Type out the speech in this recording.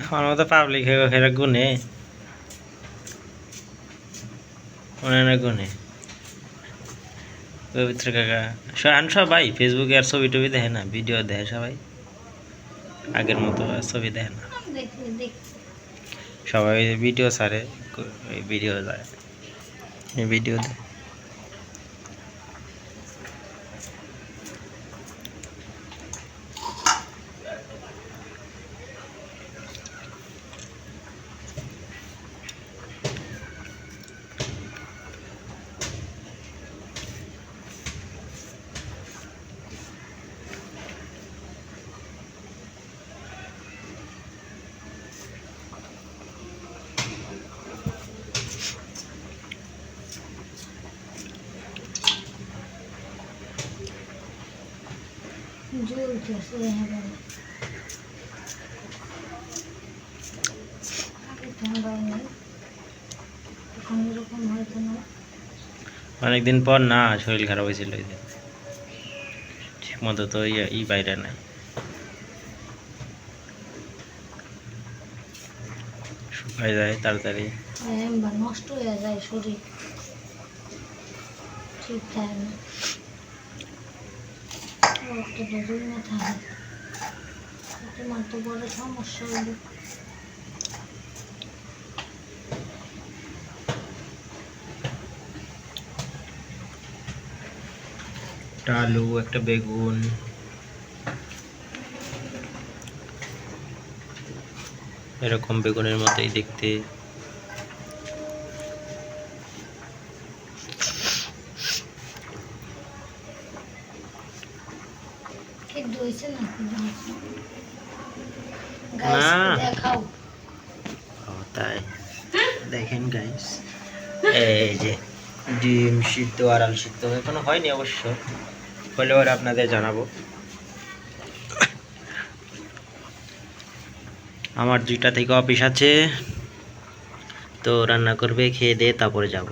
আমার মতো পাবলিক হয়ে গেছে গুনে গুনে পবিত্র কাকা সবাই ফেসবুকে আর ছবি টবি দেখে না, ভিডিও দেখে সবাই, আগের মতো ছবি দেখে না, সবাই ভিডিও ছাড়ে, ভিডিও যায়, ভিডিও দেয়। অনেকদিন পর না শরীর খারাপ হয়েছিল, ঠিক মতো তো ই বাইরে নাই, শুকায় যায় তাড়াতাড়ি, নষ্ট হয়ে যায় শরীর, ঠিক থাকে না, তোমার তো বড় সমস্যা হলো। একটা আলু, একটা বেগুন, এরকম বেগুনের মতোই দেখতে, তাই দেখেন গাইস, এই যে ডিম সিদ্ধ আর আলু সিদ্ধ এখনো হয়নি অবশ্য, হলে ওরা আপনাদের জানাবো। আমার 2টা থেকে অফিস আছে, তো রান্না করবে, খেয়ে দিয়ে তারপরে যাব।